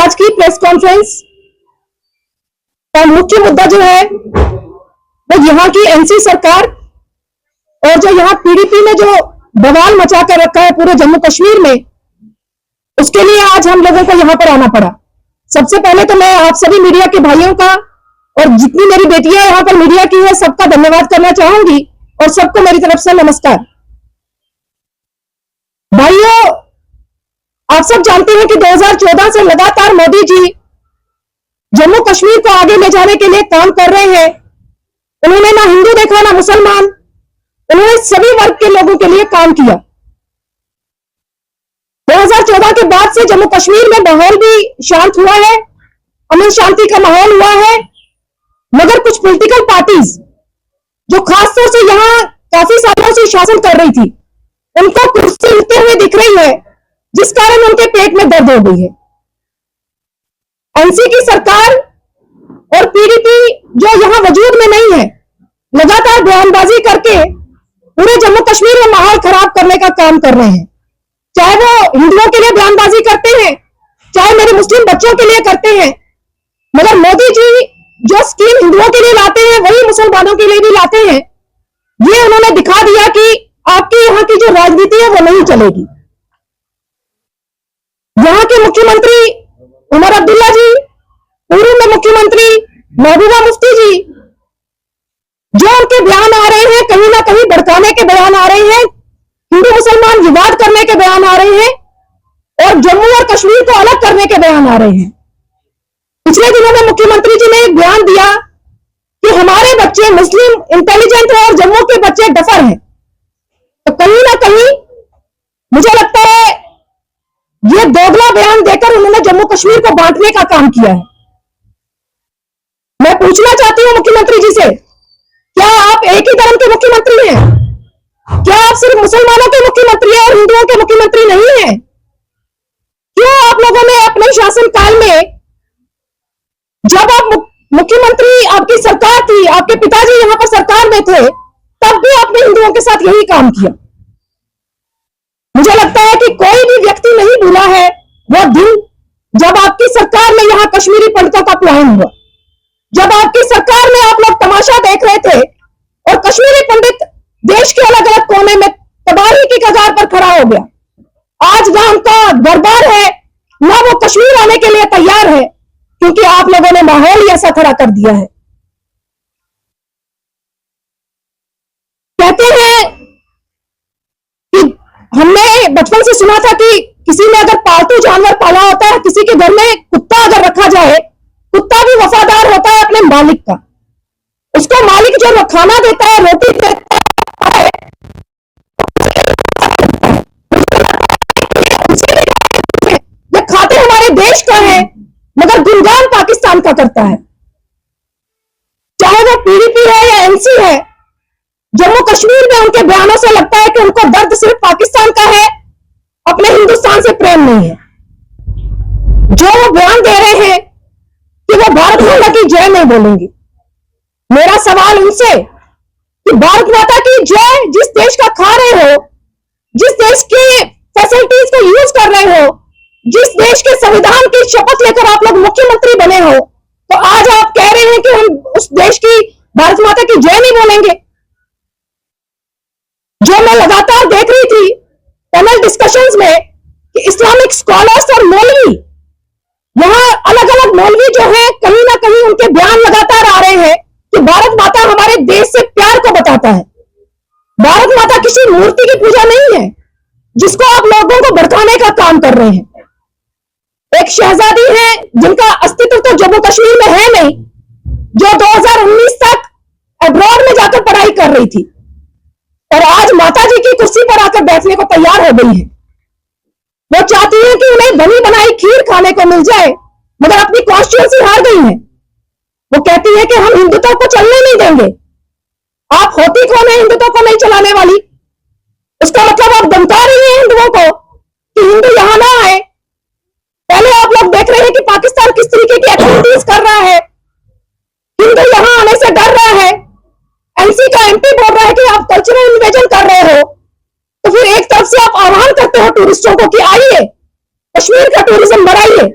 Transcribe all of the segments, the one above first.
आज की press conference का मुख्य मुद्दा जो है वो यहाँ की एनसी सरकार और जो यहाँ पीडीपी ने जो बवाल मचा कर रखा है पूरे जम्मू कश्मीर में, उसके लिए आज हम लोगों को यहाँ पर आना पड़ा। सबसे पहले तो मैं आप सभी मीडिया के भाइयों का और जितनी मेरी बेटियां यहाँ पर मीडिया की है सबका धन्यवाद करना चाहूंगी और सबको मेरी तरफ से नमस्कार। भाइयों, आप सब जानते हैं कि 2014 से लगातार मोदी जी जम्मू कश्मीर को आगे ले जाने के लिए काम कर रहे हैं। उन्होंने ना हिंदू देखा ना मुसलमान, उन्होंने सभी वर्ग के लोगों के लिए काम किया। 2014 के बाद से जम्मू कश्मीर में माहौल भी शांत हुआ है, अमन शांति का माहौल हुआ है, मगर कुछ पॉलिटिकल पार्टीज जो खासतौर से यहां काफी सालों से शासन कर रही थी, उनको कुर्सी उठते हुए दिख रही है, जिस कारण उनके पेट में दर्द हो गई है। एनसी की सरकार और पीडीपी जो यहां वजूद में नहीं है, लगातार बयानबाजी करके पूरे जम्मू कश्मीर में माहौल खराब करने का काम कर रहे हैं। चाहे वो हिंदुओं के लिए बयानबाजी करते हैं, चाहे मेरे मुस्लिम बच्चों के लिए करते हैं, मगर मोदी जी जो स्कीम हिंदुओं के लिए लाते हैं वही मुसलमानों के लिए भी लाते हैं। ये उन्होंने दिखा दिया कि आपकी यहाँ की जो राजनीति है वो नहीं चलेगी। यहाँ के मुख्यमंत्री उमर अब्दुल्ला जी, पूर्व में मुख्यमंत्री महबूबा मुफ्ती जी, जो उनके बयान आ रहे हैं, कहीं ना कहीं भड़काने के बयान आ रहे हैं, हिंदू मुसलमान विवाद करने के बयान आ रहे हैं और जम्मू और कश्मीर को अलग करने के बयान आ रहे हैं। पिछले दिनों में मुख्यमंत्री जी ने एक बयान दिया कि हमारे बच्चे मुस्लिम इंटेलिजेंट है और जम्मू के बच्चे डफर हैं। तो कहीं ना कहीं मुझे लगता है ये दोगला बयान देकर उन्होंने जम्मू कश्मीर को बांटने का काम किया है। मैं पूछना चाहती हूं मुख्यमंत्री जी से, क्या आप एक ही धर्म के मुख्यमंत्री हैं? क्या आप सिर्फ मुसलमानों के मुख्यमंत्री हैं और हिंदुओं के मुख्यमंत्री नहीं हैं? क्यों आप लोगों ने अपने शासनकाल में, जब आप मुख्यमंत्री आपकी सरकार थी, आपके पिताजी यहां पर सरकार में थे, तब भी आपने हिंदुओं के साथ यही काम किया। मुझे लगता है कि कोई भी व्यक्ति नहीं भूला है वो दिन जब आपकी सरकार में यहां कश्मीरी पंडितों का पलायन हुआ, जब आपकी सरकार में आप लोग तमाशा देख रहे थे और कश्मीरी पंडित देश के अलग अलग कोने में तबाही की कगार पर खड़ा हो गया। आज ना उनका दरबार है, ना वो कश्मीर आने के लिए तैयार है, क्योंकि आप लोगों ने माहौल ही ऐसा खड़ा कर दिया है। कहते हैं कि हमने बचपन से सुना था कि किसी ने अगर पालतू जानवर पाला होता है, किसी के घर में कुत्ता अगर रखा जाए, कुत्ता भी वफादार होता है अपने मालिक का। उसको मालिक जो खाना देता है, रोटी देता है, ये खाते हमारे देश का है, मगर गुणगान पाकिस्तान का करता है। चाहे वो पीडीपी है या एनसी है, जम्मू कश्मीर में उनके बयानों से लगता है कि उनको दर्द सिर्फ पाकिस्तान का है, अपने हिंदुस्तान से प्रेम नहीं है। जो वो बयान दे रहे हैं कि वो भारत माता की जय नहीं बोलेंगे, मेरा सवाल उनसे कि भारत माता की जय जिस देश का खा रहे हो, जिस देश की फैसिलिटीज को यूज कर रहे हो, जिस देश के संविधान की शपथ लेकर आप लोग मुख्यमंत्री बने हो, तो आज आप कह रहे हैं कि हम उस देश की भारत माता की जय नहीं बोलेंगे। जो मैं लगातार देख रही थी पैनल डिस्कशंस में कि इस्लामिक स्कॉलर्स और मौलवी, यहां अलग अलग मौलवी जो है, कहीं ना कहीं उनके बयान लगातार आ रहे हैं कि भारत माता हमारे देश से प्यार को बताता है। भारत माता किसी मूर्ति की पूजा नहीं है जिसको आप लोगों को भड़काने का काम कर रहे हैं। एक शहजादी है जिनका अस्तित्व तो जम्मू कश्मीर में है नहीं, जो 2019 तक अब्रॉड में जाकर पढ़ाई कर रही थी और आज माता जी की कुर्सी पर आकर बैठने को तैयार हो गई है। वो चाहती है कि उन्हें बनी बनाई खीर खाने को मिल जाए, मगर अपनी कॉन्स्टिट्यूंसी हार गई है। वो कहती है कि हम हिंदुत्व को चलने नहीं देंगे। आप होती कौन है हिंदुत्व को नहीं चलाने वाली? उसका मतलब आप धमका रही है हिंदुओं को कि हिंदू यहां ना आए। पहले आप लोग देख रहे हैं कि पाकिस्तान किस तरीके की एक्टिविटीज कर रहा है, हिंदू यहां आने से डर रहा है। एनसी का एमपी बोल रहा है कि आप कल्चरल इन्वेजन कर रहे हो, तो फिर एक तरफ से आप आह्वान करते हो टूरिस्टों को कि आइए कश्मीर का टूरिज्म बढ़ाइए,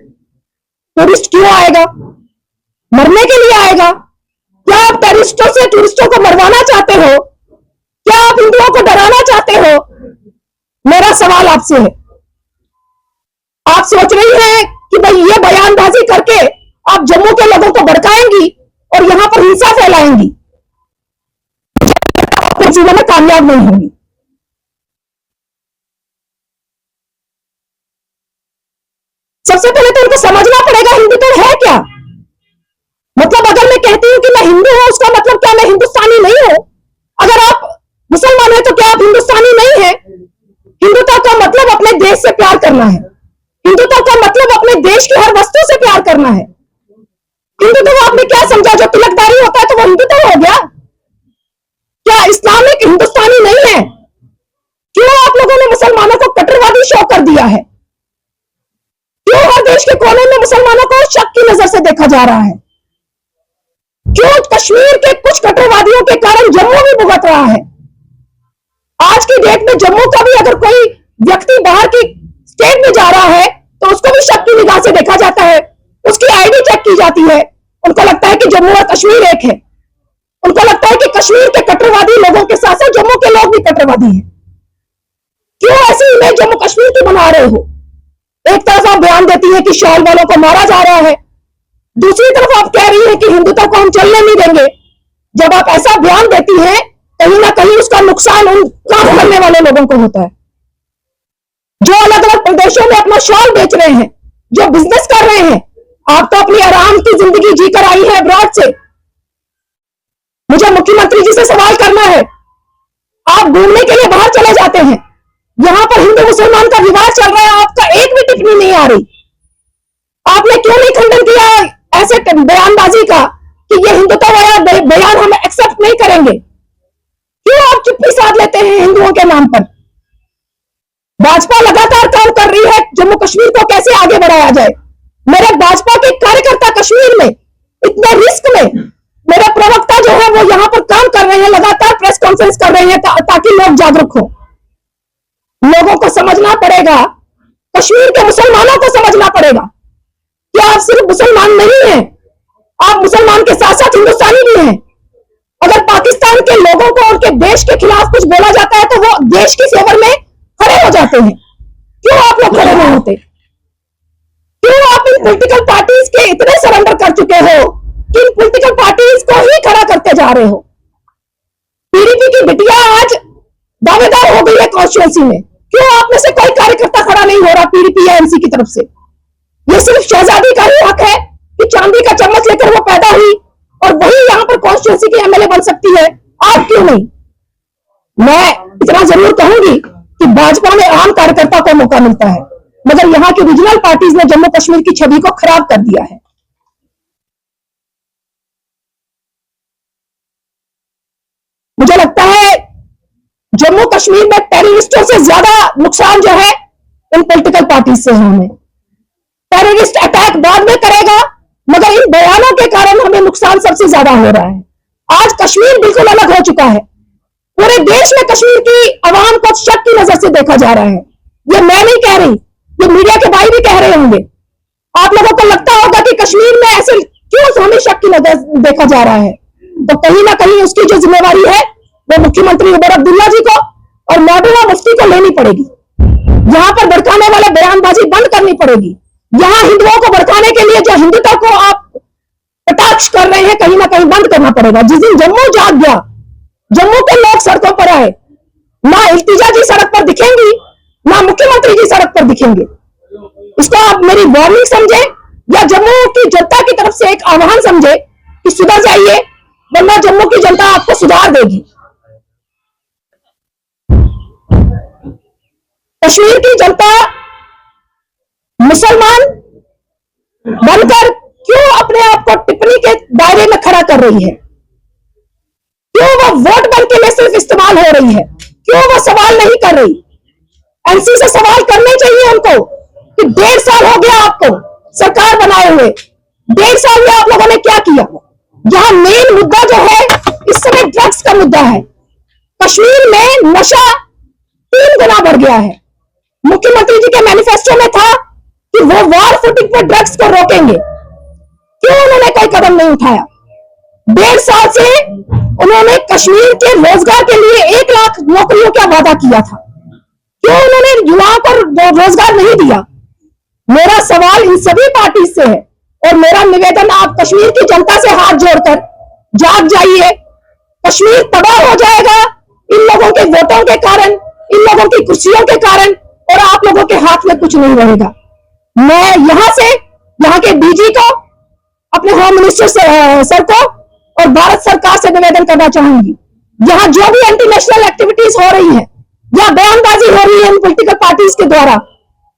टूरिस्ट क्यों आएगा? मरने के लिए आएगा? क्या आप टेररिस्टों से टूरिस्टों को मरवाना चाहते हो? क्या आप हिंदुओं को डराना चाहते हो? मेरा सवाल आपसे है। आप सोच रही हैं कि भाई ये बयानबाजी करके आप जम्मू के लोगों को भड़काएंगी और यहां पर हिंसा फैलाएंगी, अपने जीवन में कामयाब नहीं होंगी। सबसे पहले तो उनको समझना पड़ेगा हिंदुत्व है क्या। मतलब अगर मैं कहती हूं कि मैं हिंदू हूं, उसका मतलब क्या मैं हिंदुस्तानी नहीं हूं? अगर आप मुसलमान हैं तो क्या आप हिंदुस्तानी नहीं है? हिंदुत्व का मतलब अपने देश से प्यार करना है। हिंदुत्व का मतलब अपने देश की हर वस्तु से प्यार करना है। हिंदुत्व आपने क्या समझा? जो तिलकदारी होता है तो वो हिंदुत्व हो गया? क्या इस्लामिक हिंदुस्तानी नहीं है? क्यों आप लोगों ने मुसलमानों को कट्टरवादी शो कर दिया है? क्यों हर देश के कोने में मुसलमानों को शक की नजर से देखा जा रहा है? क्यों कश्मीर के कुछ कट्टरवादियों के कारण जम्मू भी भुगत रहा है? आज की डेट में जम्मू का भी अगर कोई व्यक्ति बाहर की स्टेट में जा रहा है तो उसको भी शक की निगाह से देखा जाता है, उसकी आईडी चेक की जाती है। उनको लगता है कि जम्मू और कश्मीर एक है। उनको लगता है कि कश्मीर के कट्टरवादी लोगों के साथ साथ जम्मू के लोग भी कट्टरवादी हैं। क्यों ऐसी इमेज जम्मू कश्मीर की बना रहे हो? एक तरफ आप बयान देती है कि शॉल वालों को मारा जा रहा है, दूसरी तरफ आप कह रही है कि हिंदुत्व को हम चलने नहीं देंगे। जब आप ऐसा बयान देती हैं, कहीं ना कहीं उसका नुकसान उन काम करने वाले लोगों को होता है जो अलग अलग प्रदेशों में अपना शॉल बेच रहे हैं, जो बिजनेस कर रहे हैं। आप तो अपनी आराम की जिंदगी जीकर आई है अब्रॉड से। मुझे मुख्यमंत्री जी से सवाल करना है, आप घूमने के लिए बाहर चले जाते हैं, यहां पर हिंदू मुसलमान का विवाद चल रहा है, आपका एक भी टिप्पणी नहीं आ रही। आपने क्यों नहीं खंडन किया ऐसे बयानबाजी का कि ये हिंदुत्व बयान हम एक्सेप्ट नहीं करेंगे? क्यों आप चुप्पी साध लेते हैं हिंदुओं के नाम पर? भाजपा लगातार काम कर रही है जम्मू कश्मीर को कैसे आगे बढ़ाया जाए। मेरे भाजपा के कार्यकर्ता कश्मीर में इतने रिस्क में, मेरे प्रवक्ता जो है वो यहां पर काम कर रहे हैं, लगातार प्रेस कॉन्फ्रेंस कर रहे हैं ताकि लोग जागरूक हो। लोगों को समझना पड़ेगा, कश्मीर के मुसलमानों को समझना पड़ेगा कि आप सिर्फ मुसलमान नहीं हैं, आप मुसलमान के साथ साथ हिंदुस्तानी भी हैं। अगर पाकिस्तान के लोगों को उनके देश के खिलाफ कुछ बोला जाता है तो वो देश की फेवर में खड़े हो जाते हैं। क्यों आप लोग खड़े नहीं होते? क्यों आप इन पॉलिटिकल पार्टीज के इतने सरेंडर कर चुके हो कि इन पॉलिटिकल पार्टीज को ही खड़ा करते जा रहे हो? पीडीपी की बिटिया आज दावेदार हो गई है कॉन्स्टिट्यूंसी में, क्यों आप में से कोई कार्यकर्ता खड़ा नहीं हो रहा पीडीपी या एमसी की तरफ से? ये सिर्फ शहजादी का ही हक है कि चांदी का चम्मच लेकर वो पैदा हुई और वही यहां पर कॉन्स्टिट्यूंसी की एमएलए बन सकती है, आप क्यों नहीं? मैं इतना जरूर कहूंगी कि भाजपा में आम कार्यकर्ता को मौका मिलता है, मगर यहां की रीजनल पार्टीज ने जम्मू कश्मीर की छवि को खराब कर दिया है। मुझे लगता है जम्मू कश्मीर में टेररिस्टों से ज्यादा नुकसान जो है इन पॉलिटिकल पार्टी से है। हमें टेररिस्ट अटैक बाद में करेगा, मगर इन बयानों के कारण हमें नुकसान सबसे ज्यादा हो रहा है। आज कश्मीर बिल्कुल अलग हो चुका है। पूरे देश में कश्मीर की आवाम को शक की नजर से देखा जा रहा है। ये मैं नहीं कह रही, ये मीडिया के भाई भी कह रहे होंगे। आप लोगों को लगता होगा कि कश्मीर में ऐसे क्यों हमें शक की नजर देखा जा रहा है, तो कहीं ना कहीं उसकी जो जिम्मेवारी है वो मुख्यमंत्री उमर अब्दुल्ला जी को और महबूबा मुफ्ती को लेनी पड़ेगी। यहां पर भड़काने वाले बयानबाजी बंद करनी पड़ेगी। यहां हिंदुओं को भड़काने के लिए जो हिंदुत्व को आप कटाक्ष कर रहे हैं, कहीं ना कहीं बंद करना पड़ेगा। जिस दिन जम्मू जाग गया, जम्मू के लोग सड़कों पर आए, ना इल्तिजा जी सड़क पर दिखेंगी, ना मुख्यमंत्री जी सड़क पर दिखेंगे। इसको आप मेरी वार्निंग समझे या जम्मू की जनता की तरफ से एक आह्वान समझे कि सुधर जाइए, वरना जम्मू की जनता आपको सुधार देगी। कश्मीर की जनता मुसलमान बनकर क्यों अपने आप को टिप्पणी के दायरे में खड़ा कर रही है? क्यों वो वोट बैंक के लिए सिर्फ इस्तेमाल हो रही है? क्यों वो सवाल नहीं कर रही? एनसी से सवाल करने चाहिए उनको कि 1.5 साल हो गया आपको सरकार बनाए हुए, 1.5 साल में आप लोगों ने क्या किया? यहां मेन मुद्दा जो है इस समय ड्रग्स का मुद्दा है। कश्मीर में नशा 3 गुना बढ़ गया है। मुख्यमंत्री जी के मैनिफेस्टो में था कि वो वॉर फुटिंग पर ड्रग्स को रोकेंगे, कदम नहीं उठाया। 1.5 साल से उन्होंने कश्मीर के रोजगार के लिए 1 लाख नौकरियों का वादा किया था। क्यों उन्होंने युवाओं को रोजगार नहीं दिया? मेरा सवाल इन सभी पार्टी से है और मेरा निवेदन, आप कश्मीर की जनता से हाथ जोड़कर जाग जाइए। कश्मीर तबाह हो जाएगा इन लोगों के वोटों के कारण, इन लोगों की कुर्सियों के कारण, और आप लोगों के हाथ में कुछ नहीं रहेगा। मैं यहां से यहाँ के डीजी को, अपने होम मिनिस्टर सर को और भारत सरकार से निवेदन करना चाहूंगी, यहाँ जो भी एंटी नेशनल एक्टिविटीज हो रही है या बयानबाजी हो रही है इन पॉलिटिकल पार्टीज के द्वारा,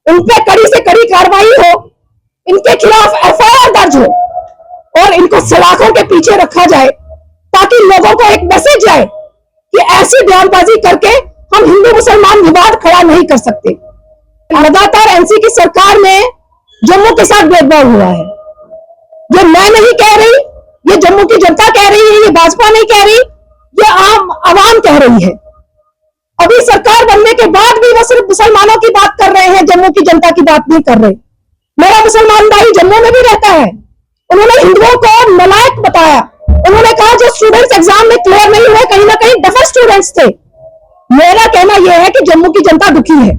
उन पे कड़ी से कड़ी कार्रवाई हो, इनके खिलाफ एफआईआर दर्ज हो और इनको सलाखों के पीछे रखा जाए, ताकि लोगों को एक मैसेज जाए कि ऐसी बयानबाजी करके हम हिंदू मुसलमान विवाद खड़ा नहीं कर सकते। लगातार एनसी की सरकार में जम्मू के साथ भेदभाव हुआ है। ये मैं नहीं कह रही, ये जम्मू की जनता कह रही है, ये भाजपा नहीं कह रही, ये आम आवाम कह रही है। अभी सरकार बनने के बाद भी वो सिर्फ मुसलमानों की बात कर रहे हैं, जम्मू की जनता की बात नहीं कर रहे। मेरा मुसलमान भाई जम्मू में भी रहता है, उन्होंने हिंदुओं को नालायक बताया। उन्होंने कहा जो स्टूडेंट्स एग्जाम में क्लियर नहीं हुए, कहीं ना कहीं डफर स्टूडेंट्स थे। मेरा कहना यह है कि जम्मू की जनता दुखी है।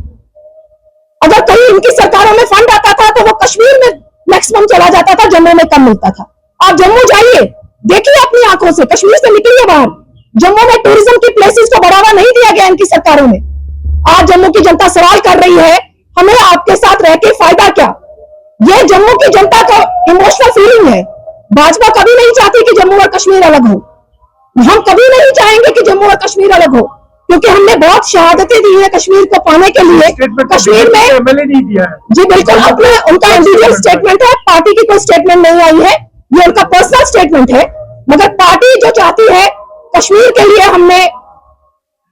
अगर कहीं इनकी सरकारों में फंड आता था तो वो कश्मीर में मैक्सिमम चला जाता था, जम्मू में कम मिलता था। आप जम्मू जाइए, देखिए अपनी आंखों से, कश्मीर से निकलिए बाहर। जम्मू में टूरिज्म की प्लेसेस को बढ़ावा नहीं दिया गया इनकी सरकारों में। आज जम्मू की जनता सवाल कर रही है, हमें आपके साथ रह के फायदा क्या? ये जम्मू की जनता का इमोशनल फीलिंग है। भाजपा कभी नहीं चाहती कि जम्मू और कश्मीर अलग हो। हम कभी नहीं चाहेंगे कि जम्मू और कश्मीर अलग हो, क्योंकि हमने बहुत शहादतें दी है कश्मीर को पाने के लिए। कश्मीर में नहीं दिया है। जी बिल्कुल, अपने उनका इंडिविजुअल स्टेटमेंट है, पार्टी की कोई स्टेटमेंट नहीं आई है, ये उनका पर्सनल स्टेटमेंट है। मगर पार्टी जो चाहती है, कश्मीर के लिए हमने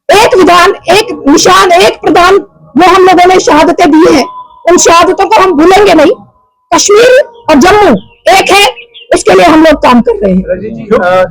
एक विधान, एक निशान, एक प्रधान, वो हम लोगों ने शहादतें दी हैं। उन शहादतों को हम भूलेंगे नहीं। कश्मीर और जम्मू एक है, इसके लिए हम लोग काम कर रहे हैं।